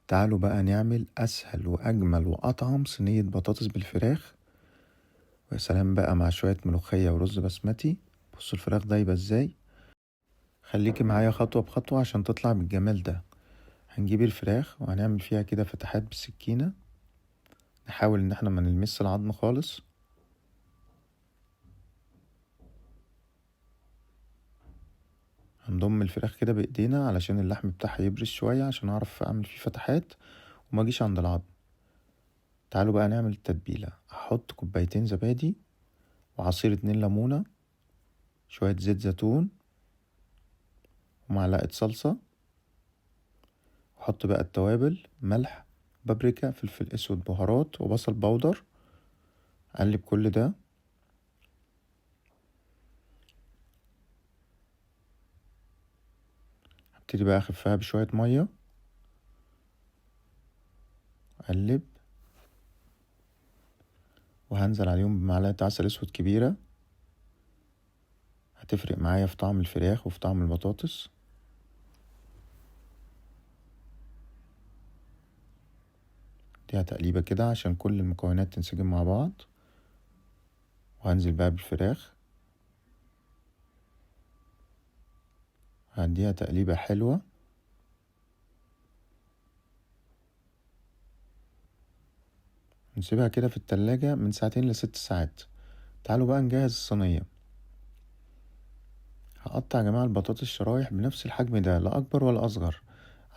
تعالوا بقى نعمل أسهل وأجمل وأطعم صينية بطاطس بالفراخ. ويا سلام بقى مع شوية ملوخية ورز بسمتي. بصوا الفراخ دايبة ازاي. خليكي معايا خطوة بخطوة عشان تطلع بالجمال ده. هنجيب الفراخ وهنعمل فيها كده فتحات بالسكينة، نحاول ان احنا ما نلمس العظم خالص. هنضم الفراخ كده بايدينا علشان اللحم بتاعها يبرز شوية عشان اعرف اعمل فيه فتحات وما اجيش عند العظم. تعالوا بقى نعمل التتبيلة. هحط كوبايتين زبادي وعصير 2 ليمونة، شوية زيت زيتون ومعلقة صلصة. وحط بقى التوابل: ملح، بابريكا، فلفل اسود، بهارات وبصل بودر. اقلب كل ده. هبتدي بقى اخفها بشوية مية. اقلب وهنزل عليهم بمعلقة عسل اسود كبيرة، هتفرق معايا في طعم الفراخ وفي طعم البطاطس. اديها تقليبة كده عشان كل المكونات تنسجم مع بعض. وهنزل بقى بالفراخ، هديها تقليبة حلوة. نسيبها كده في التلاجة من 2 ل6 ساعات. تعالوا بقى نجهز الصينية. هقطع يا جماعة البطاطس شرايح بنفس الحجم ده، لا أكبر ولا أصغر،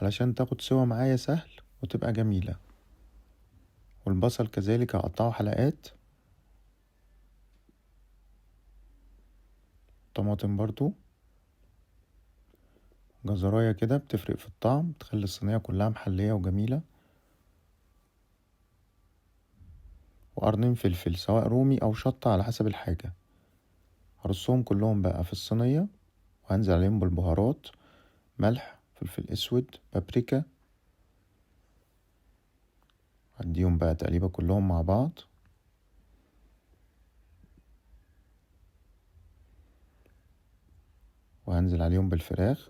علشان تاخد سوا معايا سهل وتبقى جميلة. والبصل كذلك هقطعه حلقات. طماطم برضو، جزراية كده بتفرق في الطعم، تخلي الصينية كلها محلية وجميلة. وقرنين فلفل سواء رومي أو شطة على حسب الحاجة. هرصهم كلهم بقى في الصينية وهنزل عليهم بالبهارات: ملح، فلفل اسود، بابريكا. هديهم بقى تقليبة كلهم مع بعض. وهنزل عليهم بالفراخ.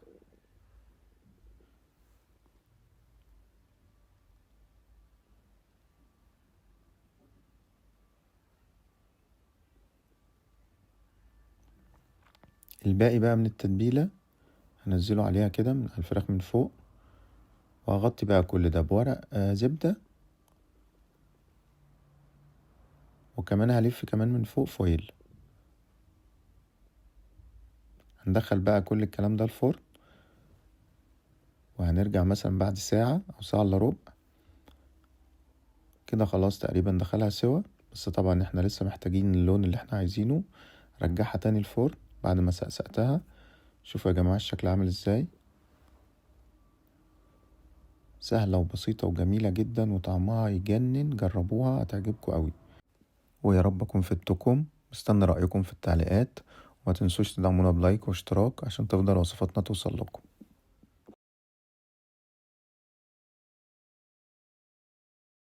الباقي بقى من التتبيلة هنزله عليها كده من الفراخ من فوق. وهغطي بقى كل ده بورق زبدة. وكمان هلف كمان من فوق فويل. هندخل بقى كل الكلام ده الفرن، وهنرجع مثلا بعد ساعة أو ساعة إلا ربع. كده خلاص تقريبا دخلها سوا، بس طبعا احنا لسه محتاجين اللون اللي احنا عايزينه. رجعها تاني الفرن بعد ما سقسقتها. شوفوا يا جماعة الشكل عامل ازاي. سهلة وبسيطة وجميلة جدا وطعمها يجنن، جربوها هتعجبكم قوي. ويا رب اكون فدتكم. مستني رأيكم في التعليقات، وما تنسوش تدعمونا بلايك واشتراك عشان تفضل وصفاتنا توصل لكم.